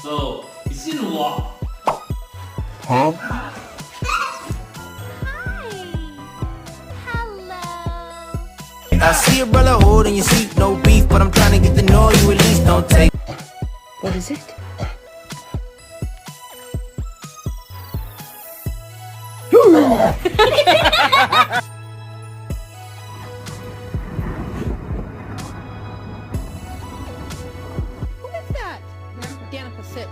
So，你信我？ Huh? I see a brother holding your seat, no beef, but I'm trying to get to know you at least. Don't take. What is it? Who is that? Danica, sit.